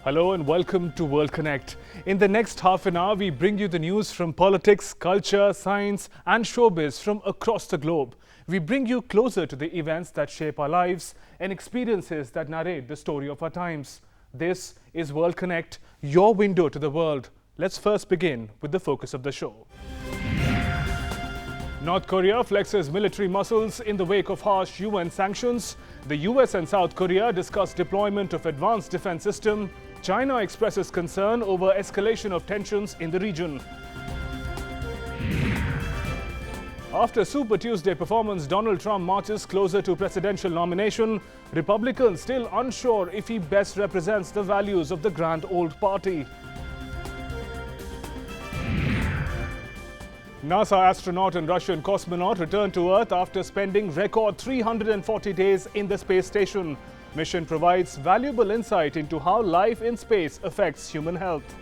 Hello and welcome to World Connect. In the next half an hour, we bring you the news from politics, culture, science and showbiz from across the globe. We bring you closer to the events that shape our lives and experiences that narrate the story of our times. This is World Connect, your window to the world. Let's first begin with the focus of the show. North Korea flexes military muscles in the wake of harsh UN sanctions. The US and South Korea discuss deployment of advanced defense system. China expresses concern over escalation of tensions in the region. After Super Tuesday performance, Donald Trump marches closer to presidential nomination. Republicans still unsure if he best represents the values of the grand old party. NASA astronaut and Russian cosmonaut returned to Earth after spending record 340 days in the space station. Mission provides valuable insight into how life in space affects human health.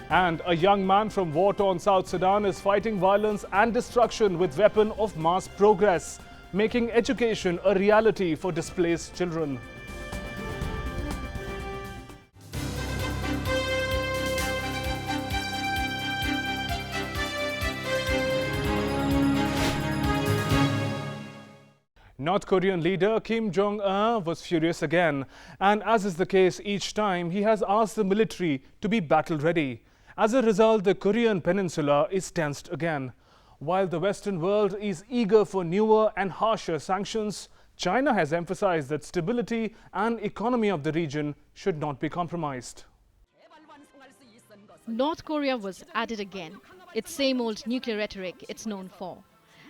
And a young man from war-torn South Sudan is fighting violence and destruction with weapon of mass progress, making education a reality for displaced children. North Korean leader Kim Jong-un was furious again, and as is the case each time, he has asked the military to be battle-ready. As a result, the Korean peninsula is tensed again. While the Western world is eager for newer and harsher sanctions, China has emphasized that stability and economy of the region should not be compromised. North Korea was at it again. Its same old nuclear rhetoric it's known for.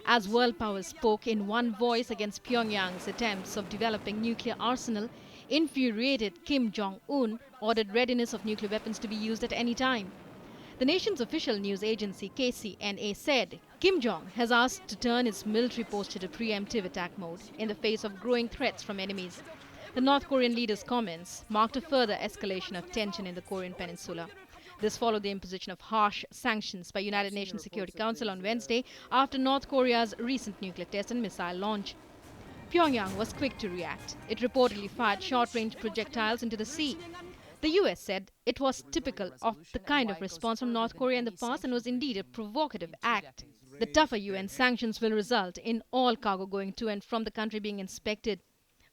As world powers spoke in one voice against Pyongyang's attempts of developing nuclear arsenal, infuriated Kim Jong-un ordered readiness of nuclear weapons to be used at any time. The nation's official news agency KCNA said Kim Jong has asked to turn its military posture to preemptive attack mode in the face of growing threats from enemies. The North Korean leader's comments marked a further escalation of tension in the Korean peninsula. This followed the imposition of harsh sanctions by United Nations Security Council on Wednesday after North Korea's recent nuclear test and missile launch. Pyongyang was quick to react. It reportedly fired short-range projectiles into the sea. The US said it was typical of the kind of response from North Korea in the past and was indeed a provocative act. The tougher UN sanctions will result in all cargo going to and from the country being inspected.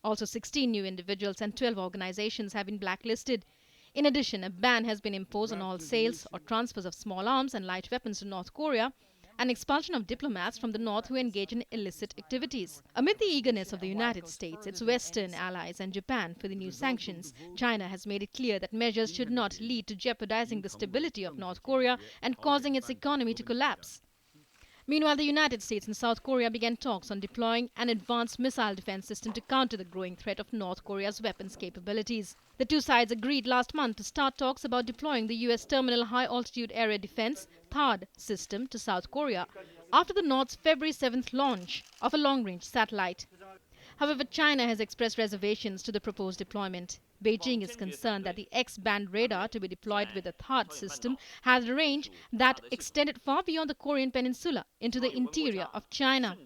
Also, 16 new individuals and 12 organizations have been blacklisted. In addition, a ban has been imposed on all sales or transfers of small arms and light weapons to North Korea, and expulsion of diplomats from the North who engage in illicit activities. Amid the eagerness of the United States, its Western allies and Japan for the new sanctions, China has made it clear that measures should not lead to jeopardizing the stability of North Korea and causing its economy to collapse. Meanwhile, the United States and South Korea began talks on deploying an advanced missile defense system to counter the growing threat of North Korea's weapons capabilities. The two sides agreed last month to start talks about deploying the U.S. Terminal High Altitude Area Defense THAAD system to South Korea after the North's February 7th launch of a long-range satellite. However, China has expressed reservations to the proposed deployment. Beijing is concerned that the X-band radar to be deployed with the THAAD system has a range that extended far beyond the Korean peninsula into the interior of China.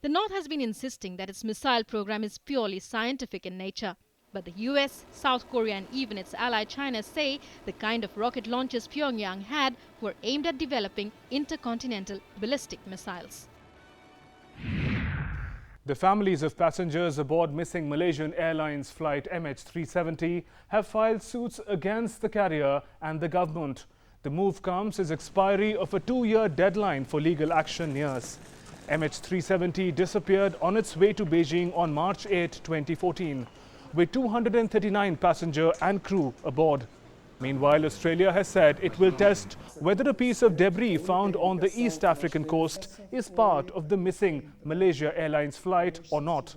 The North has been insisting that its missile program is purely scientific in nature. But the US, South Korea and even its ally China say the kind of rocket launches Pyongyang had were aimed at developing intercontinental ballistic missiles. The families of passengers aboard missing Malaysian Airlines flight MH370 have filed suits against the carrier and the government. The move comes as expiry of a 2-year deadline for legal action nears. MH370 disappeared on its way to Beijing on March 8, 2014, with 239 passenger and crew aboard. Meanwhile, Australia has said it will test whether a piece of debris found on the East African coast is part of the missing Malaysia Airlines flight or not.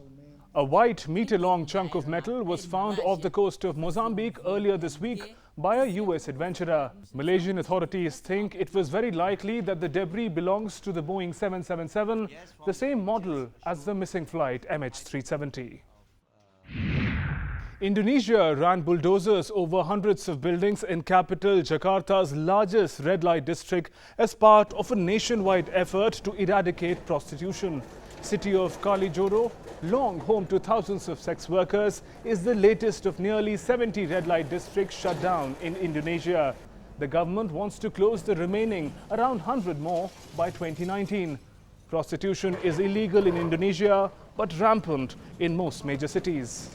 A white meter-long chunk of metal was found off the coast of Mozambique earlier this week by a US adventurer. Malaysian authorities think it was very likely that the debris belongs to the Boeing 777, the same model as the missing flight MH370. Indonesia ran bulldozers over hundreds of buildings in capital Jakarta's largest red light district as part of a nationwide effort to eradicate prostitution. City of Kalijodo, long home to thousands of sex workers, is the latest of nearly 70 red light districts shut down in Indonesia. The government wants to close the remaining around 100 more by 2019. Prostitution is illegal in Indonesia but rampant in most major cities.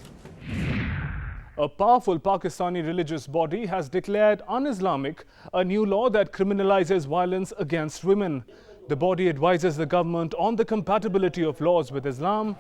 A powerful Pakistani religious body has declared un-Islamic a new law that criminalizes violence against women. The body advises the government on the compatibility of laws with Islam.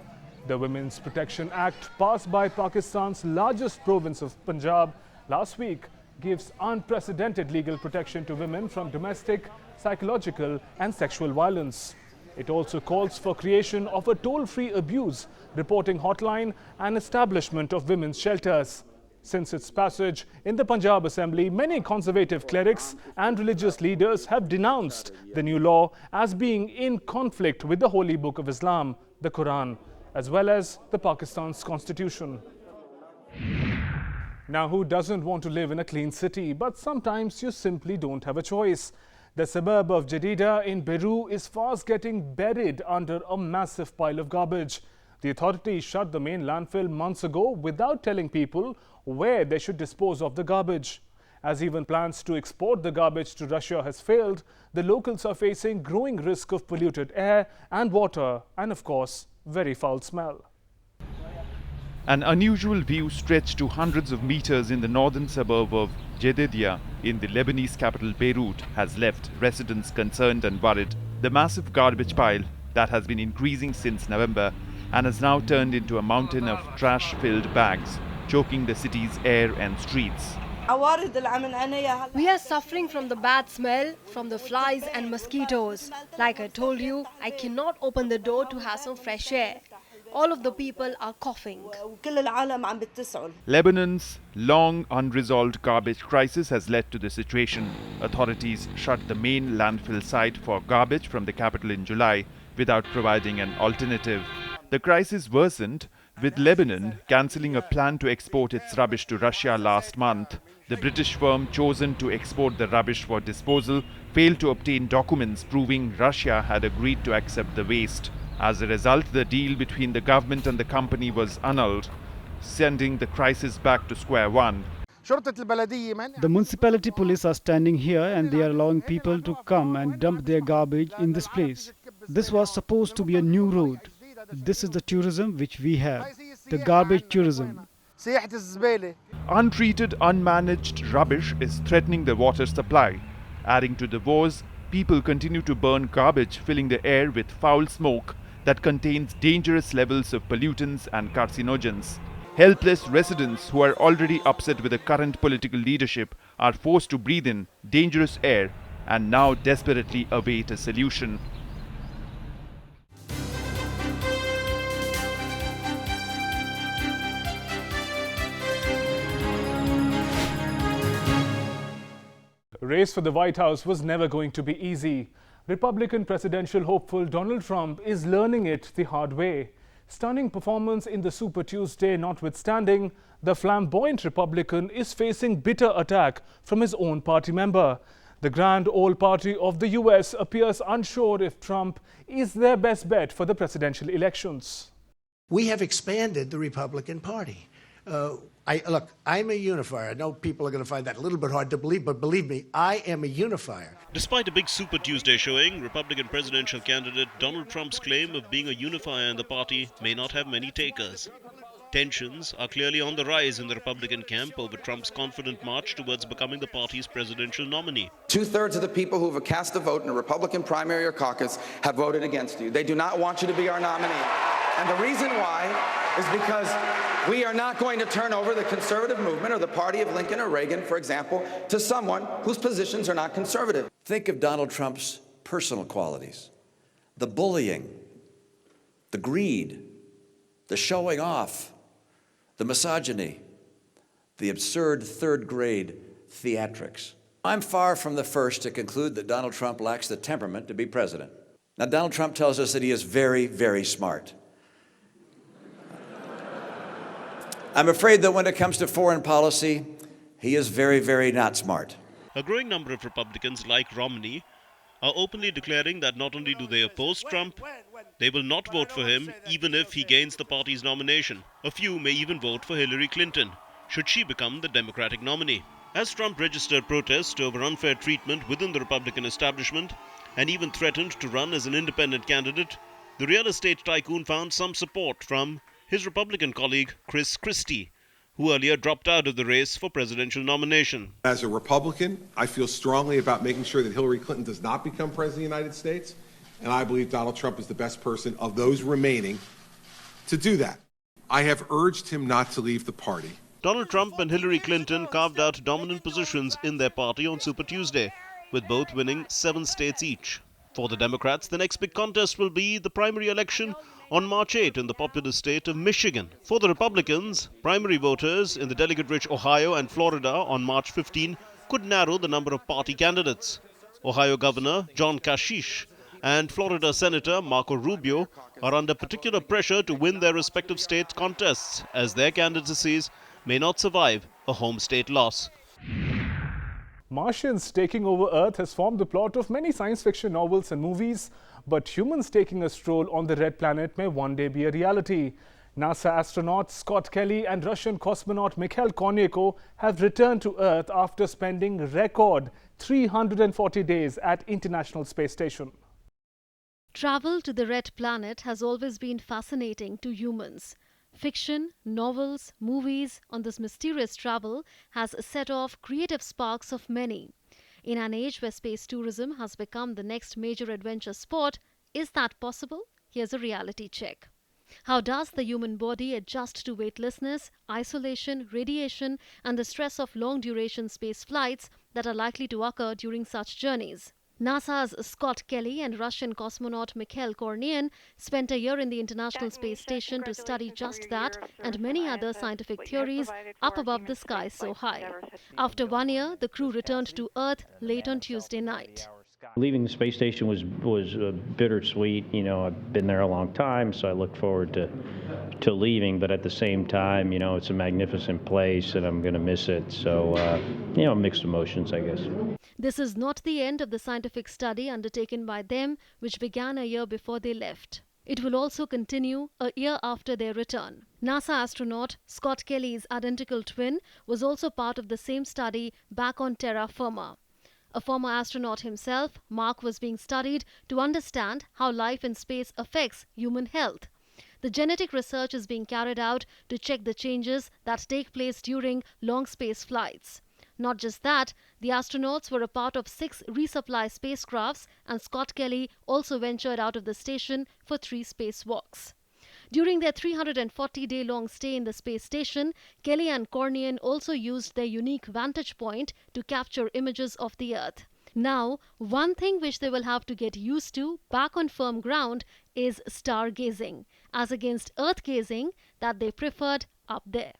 The Women's Protection Act, passed by Pakistan's largest province of Punjab last week, gives unprecedented legal protection to women from domestic, psychological and sexual violence. It also calls for creation of a toll-free abuse reporting hotline and establishment of women's shelters. Since its passage in the Punjab Assembly, many conservative clerics and religious leaders have denounced the new law as being in conflict with the holy book of Islam, the Quran, as well as the Pakistan's constitution. Now, who doesn't want to live in a clean city? But sometimes you simply don't have a choice. The suburb of Jadida in Beru is fast getting buried under a massive pile of garbage. The authorities shut the main landfill months ago without telling people where they should dispose of the garbage. As even plans to export the garbage to Russia has failed, the locals are facing growing risk of polluted air and water and, of course, very foul smell. An unusual view stretched to hundreds of meters in the northern suburb of Jedediya in the Lebanese capital Beirut has left residents concerned and worried. The massive garbage pile that has been increasing since November and has now turned into a mountain of trash-filled bags, choking the city's air and streets. We are suffering from the bad smell, from the flies and mosquitoes. Like I told you, I cannot open the door to have some fresh air. All of the people are coughing. Lebanon's long unresolved garbage crisis has led to the situation. Authorities shut the main landfill site for garbage from the capital in July without providing an alternative. The crisis worsened with Lebanon cancelling a plan to export its rubbish to Russia last month. The British firm chosen to export the rubbish for disposal failed to obtain documents proving Russia had agreed to accept the waste. As a result, the deal between the government and the company was annulled, sending the crisis back to square one. The municipality police are standing here and they are allowing people to come and dump their garbage in this place. This was supposed to be a new road. This is the tourism which we have, the garbage tourism. Untreated, unmanaged rubbish is threatening the water supply. Adding to the woes, people continue to burn garbage, filling the air with foul smoke that contains dangerous levels of pollutants and carcinogens. Helpless residents who are already upset with the current political leadership are forced to breathe in dangerous air and now desperately await a solution. Race for the White House was never going to be easy. Republican presidential hopeful Donald Trump is learning it the hard way. Stunning performance in the Super Tuesday notwithstanding, the flamboyant Republican is facing bitter attack from his own party member. The grand old party of the US appears unsure if Trump is their best bet for the presidential elections. We have expanded the Republican Party. Look, I'm a unifier. I know people are going to find that a little bit hard to believe, but believe me, I am a unifier. Despite a big Super Tuesday showing, Republican presidential candidate Donald Trump's claim of being a unifier in the party may not have many takers. Tensions are clearly on the rise in the Republican camp over Trump's confident march towards becoming the party's presidential nominee. 2/3 of the people who have cast a vote in a Republican primary or caucus have voted against you. They do not want you to be our nominee. And the reason why is because we are not going to turn over the conservative movement or the party of Lincoln or Reagan, for example, to someone whose positions are not conservative. Think of Donald Trump's personal qualities: the bullying, the greed, the showing off, the misogyny, the absurd third-grade theatrics. I'm far from the first to conclude that Donald Trump lacks the temperament to be president. Now, Donald Trump tells us that he is very, very smart. I'm afraid that when it comes to foreign policy, he is very, very not smart. A growing number of Republicans, like Romney, are openly declaring that not only do they oppose Trump, they will not vote for him even if he gains the party's nomination. A few may even vote for Hillary Clinton, should she become the Democratic nominee. As Trump registered protests over unfair treatment within the Republican establishment and even threatened to run as an independent candidate, the real estate tycoon found some support from his Republican colleague Chris Christie, who earlier dropped out of the race for presidential nomination. As a Republican, I feel strongly about making sure that Hillary Clinton does not become president of the United States, and I believe Donald Trump is the best person of those remaining to do that. I have urged him not to leave the party. Donald Trump and Hillary Clinton carved out dominant positions in their party on Super Tuesday, with both winning 7 states each. For the Democrats, the next big contest will be the primary election on March 8 in the populous state of Michigan. For the Republicans, primary voters in the delegate-rich Ohio and Florida on March 15 could narrow the number of party candidates. Ohio Governor John Kasich and Florida Senator Marco Rubio are under particular pressure to win their respective state contests, as their candidacies may not survive a home state loss. Martians taking over Earth has formed the plot of many science fiction novels and movies, but humans taking a stroll on the red planet may one day be a reality. NASA astronaut Scott Kelly and Russian cosmonaut Mikhail Kononenko have returned to Earth after spending record 340 days at International Space Station. Travel to the red planet has always been fascinating to humans. Fiction, novels, movies on this mysterious travel has set off creative sparks of many. In an age where space tourism has become the next major adventure sport, is that possible? Here's a reality check. How does the human body adjust to weightlessness, isolation, radiation, and the stress of long-duration space flights that are likely to occur during such journeys? NASA's Scott Kelly and Russian cosmonaut Mikhail Kornian spent a year in the International Space Station to study just that and many other scientific theories up above the sky so high. After 1 year, the crew returned to Earth late on Tuesday night. Leaving the space station was bittersweet. You know, I've been there a long time, so I look forward to leaving. But at the same time, you know, it's a magnificent place, and I'm going to miss it. So, you know, mixed emotions, I guess. This is not the end of the scientific study undertaken by them, which began a year before they left. It will also continue a year after their return. NASA astronaut Scott Kelly's identical twin was also part of the same study back on terra firma. A former astronaut himself, Mark was being studied to understand how life in space affects human health. The genetic research is being carried out to check the changes that take place during long space flights. Not just that, the astronauts were a part of 6 resupply spacecrafts, and Scott Kelly also ventured out of the station for 3 spacewalks. During their 340-day-long stay in the space station, Kelly and Kornian also used their unique vantage point to capture images of the Earth. Now, one thing which they will have to get used to back on firm ground is stargazing, as against Earth gazing that they preferred up there.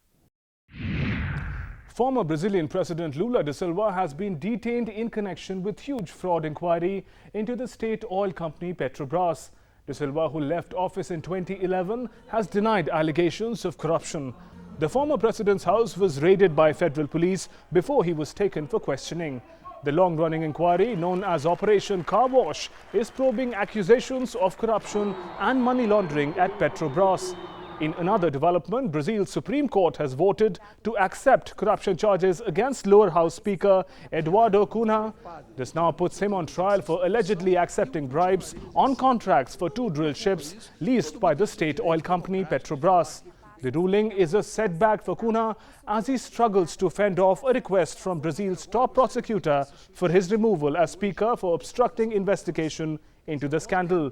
Former Brazilian President Lula da Silva has been detained in connection with huge fraud inquiry into the state oil company Petrobras. Da Silva, who left office in 2011, has denied allegations of corruption. The former president's house was raided by federal police before he was taken for questioning. The long-running inquiry, known as Operation Car Wash, is probing accusations of corruption and money laundering at Petrobras. In another development, Brazil's Supreme Court has voted to accept corruption charges against lower house Speaker Eduardo Cunha. This now puts him on trial for allegedly accepting bribes on contracts for 2 drill ships leased by the state oil company Petrobras. The ruling is a setback for Cunha as he struggles to fend off a request from Brazil's top prosecutor for his removal as Speaker for obstructing investigation into the scandal.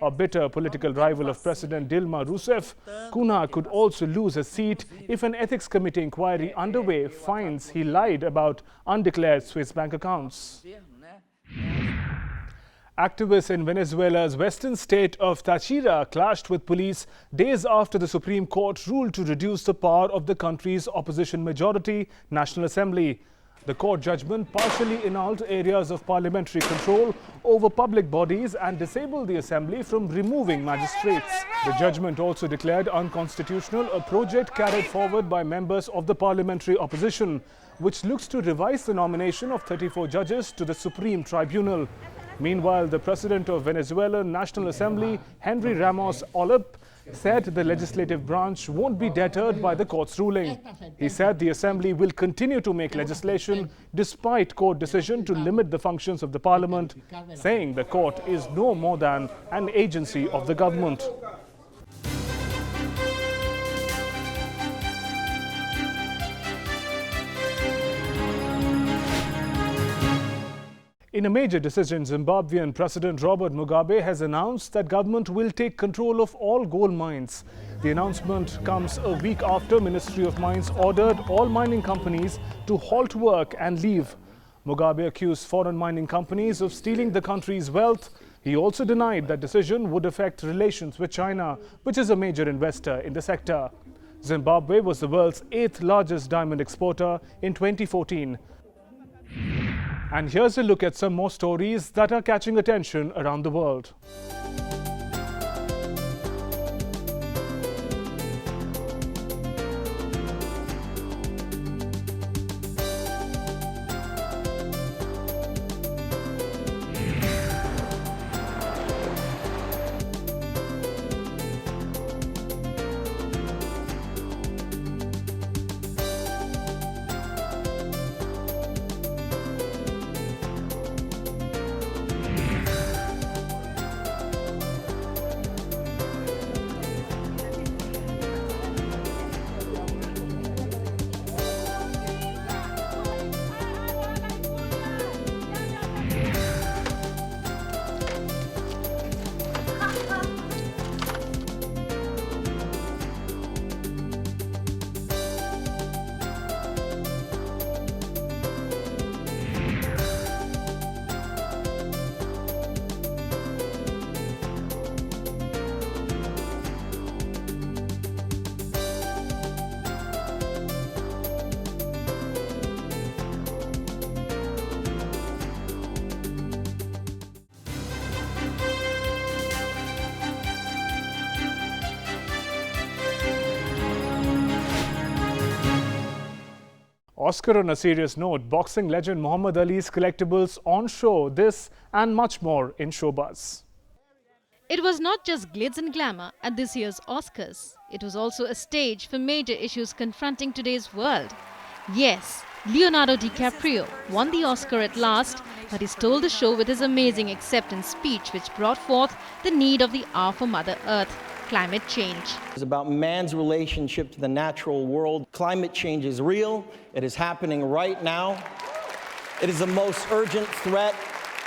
A bitter political rival of President Dilma Rousseff, Cunha could also lose his seat if an ethics committee inquiry underway finds he lied about undeclared Swiss bank accounts. Activists in Venezuela's western state of Táchira clashed with police days after the Supreme Court ruled to reduce the power of the country's opposition majority, National Assembly. The court judgment partially annulled areas of parliamentary control over public bodies and disabled the assembly from removing magistrates. The judgment also declared unconstitutional a project carried forward by members of the parliamentary opposition, which looks to revise the nomination of 34 judges to the Supreme Tribunal. Meanwhile, the president of Venezuela National Assembly, Henry Ramos Olip, said the legislative branch won't be deterred by the court's ruling. He said the assembly will continue to make legislation despite court decision to limit the functions of the parliament, saying the court is no more than an agency of the government. In a major decision, Zimbabwean President Robert Mugabe has announced that government will take control of all gold mines. The announcement comes a week after Ministry of Mines ordered all mining companies to halt work and leave. Mugabe accused foreign mining companies of stealing the country's wealth. He also denied that decision would affect relations with China, which is a major investor in the sector. Zimbabwe was the world's 8th largest diamond exporter in 2014. And here's a look at some more stories that are catching attention around the world. Oscar on a serious note, boxing legend Muhammad Ali's collectibles on show. This and much more in Showbuzz. It was not just glitz and glamour at this year's Oscars. It was also a stage for major issues confronting today's world. Yes, Leonardo DiCaprio won the Oscar at last, but he stole the show with his amazing acceptance speech, which brought forth the need of the hour for Mother Earth, climate change. It's about man's relationship to the natural world. Climate change is real. It is happening right now. It is the most urgent threat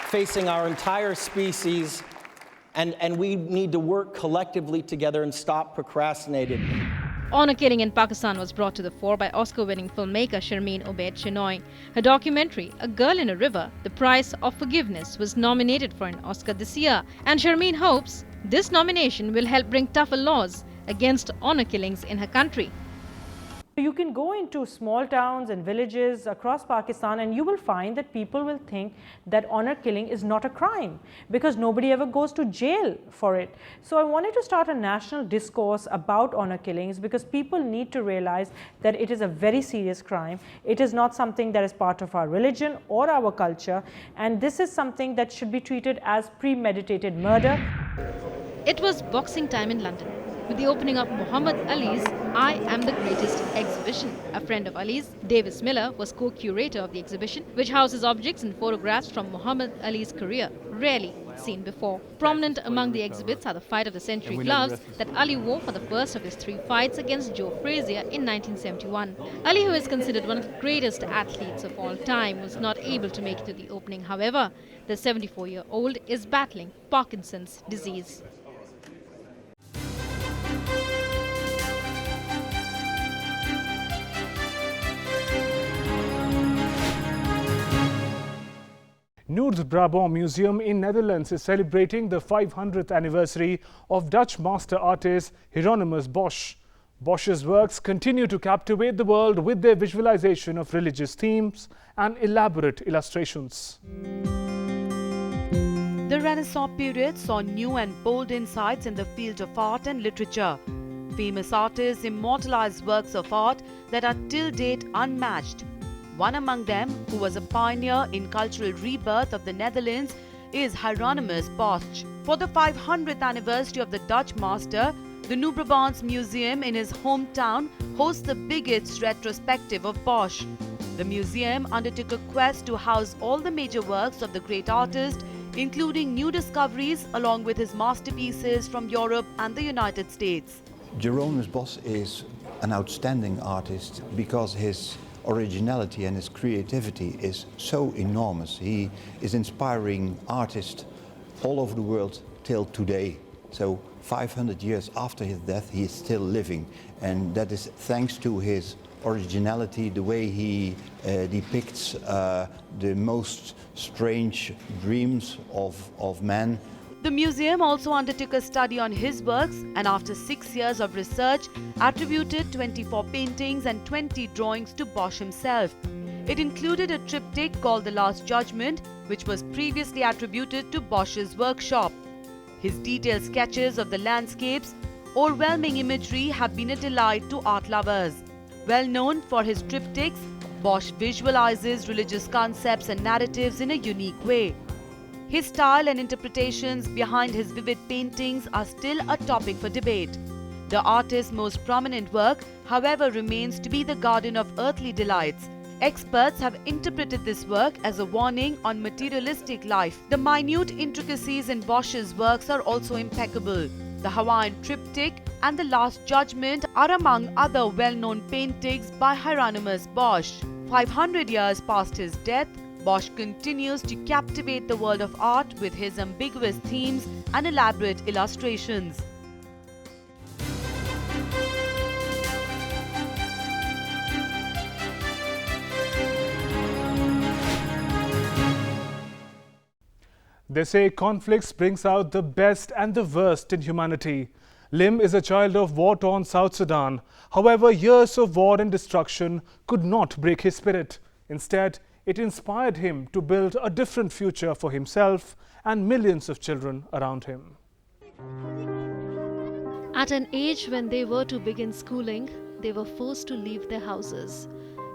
facing our entire species, and we need to work collectively together and stop procrastinating. Honor killing in Pakistan was brought to the fore by Oscar-winning filmmaker Sharmeen Obaid-Chinoy. Her documentary, A Girl in a River, The Price of Forgiveness, was nominated for an Oscar this year. And Sharmeen hopes this nomination will help bring tougher laws against honor killings in her country. You can go into small towns and villages across Pakistan and you will find that people will think that honor killing is not a crime because nobody ever goes to jail for it. So I wanted to start a national discourse about honor killings because people need to realize that it is a very serious crime. It is not something that is part of our religion or our culture, and this is something that should be treated as premeditated murder. It was boxing time in London, with the opening of Muhammad Ali's I Am the Greatest exhibition. A friend of Ali's, Davis Miller, was co-curator of the exhibition, which houses objects and photographs from Muhammad Ali's career, rarely seen before. Prominent among the exhibits are the fight of the century gloves that Ali wore for the first of his 3 fights against Joe Frazier in 1971. Ali, who is considered one of the greatest athletes of all time, was not able to make it to the opening. However, the 74-year-old is battling Parkinson's disease. Noord-Brabant Museum in Netherlands is celebrating the 500th anniversary of Dutch master artist Hieronymus Bosch. Bosch's works continue to captivate the world with their visualization of religious themes and elaborate illustrations. The Renaissance period saw new and bold insights in the field of art and literature. Famous artists immortalized works of art that are till date unmatched. One among them, who was a pioneer in cultural rebirth of the Netherlands, is Hieronymus Bosch. For the 500th anniversary of the Dutch master, the New Brabants Museum in his hometown hosts the biggest retrospective of Bosch. The museum undertook a quest to house all the major works of the great artist, including new discoveries along with his masterpieces from Europe and the United States. Hieronymus Bosch is an outstanding artist because his originality and his creativity is so enormous. He is inspiring artists all over the world till today. So 500 years after his death, he is still living, and that is thanks to his originality, the way he depicts the most strange dreams of man. The museum also undertook a study on his works and after 6 years of research attributed 24 paintings and 20 drawings to Bosch himself. It included a triptych called The Last Judgment, which was previously attributed to Bosch's workshop. His detailed sketches of the landscapes, overwhelming imagery have been a delight to art lovers. Well known for his triptychs, Bosch visualizes religious concepts and narratives in a unique way. His style and interpretations behind his vivid paintings are still a topic for debate. The artist's most prominent work, however, remains to be the Garden of Earthly Delights. Experts have interpreted this work as a warning on materialistic life. The minute intricacies in Bosch's works are also impeccable. The Hawaiian Triptych and The Last Judgment are among other well-known paintings by Hieronymus Bosch. 500 years past his death, Bosch continues to captivate the world of art with his ambiguous themes and elaborate illustrations. They say conflicts brings out the best and the worst in humanity. Lim is a child of war-torn South Sudan. However, years of war and destruction could not break his spirit. Instead, it inspired him to build a different future for himself and millions of children around him. At an age when they were to begin schooling, they were forced to leave their houses.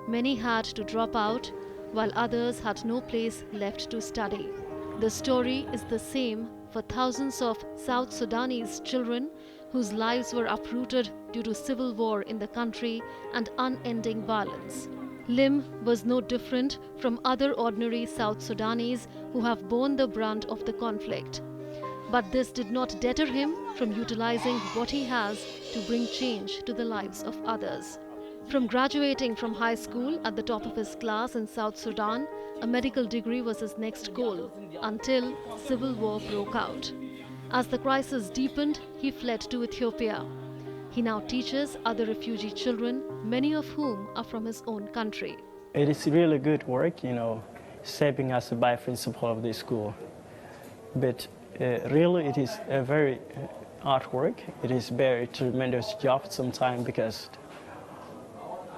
Many had to drop out, while others had no place left to study. The story is the same for thousands of South Sudanese children whose lives were uprooted due to civil war in the country and unending violence. Lim was no different from other ordinary South Sudanese who have borne the brunt of the conflict. But this did not deter him from utilizing what he has to bring change to the lives of others. From graduating from high school at the top of his class in South Sudan, a medical degree was his next goal until civil war broke out. As the crisis deepened, he fled to Ethiopia. He now teaches other refugee children, many of whom are from his own country. It is really good work, shaping us by principle of the school. But really it is a very artwork. It is very tremendous job sometimes because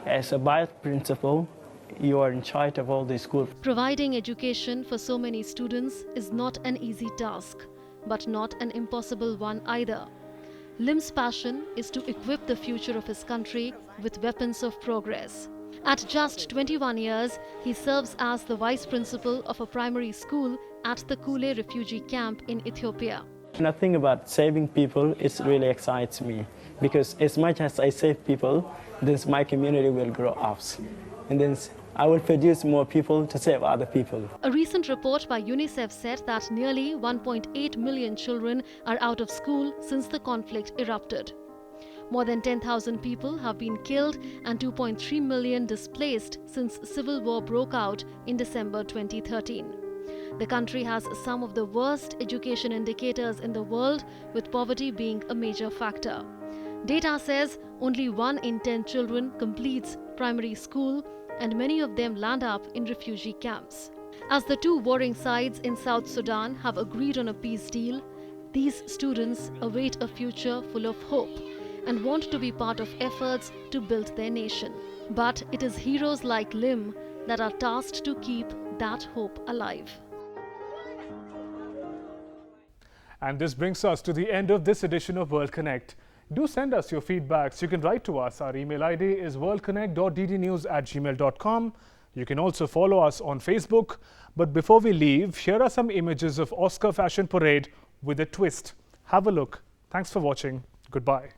as a by principle, you are in charge of all the school. Providing education for so many students is not an easy task, but not an impossible one either. Lim's passion is to equip the future of his country with weapons of progress. At just 21 years, he serves as the vice principal of a primary school at the Kule refugee camp in Ethiopia. Nothing about saving people, it really excites me because as much as I save people, then my community will grow up. And then I will produce more people to save other people. A recent report by UNICEF said that nearly 1.8 million children are out of school since the conflict erupted. More than 10,000 people have been killed and 2.3 million displaced since civil war broke out in December 2013. The country has some of the worst education indicators in the world, with poverty being a major factor. Data says only 1 in 10 children completes primary school, and many of them land up in refugee camps. As the two warring sides in South Sudan have agreed on a peace deal, these students await a future full of hope. and want to be part of efforts to build their nation. But it is heroes like Lim that are tasked to keep that hope alive. And this brings us to the end of this edition of World Connect. Do send us your feedbacks. You can write to us. Our email ID is worldconnect.ddnews@gmail.com. You can also follow us on Facebook. But before we leave, here are some images of Oscar Fashion Parade with a twist. Have a look. Thanks for watching. Goodbye.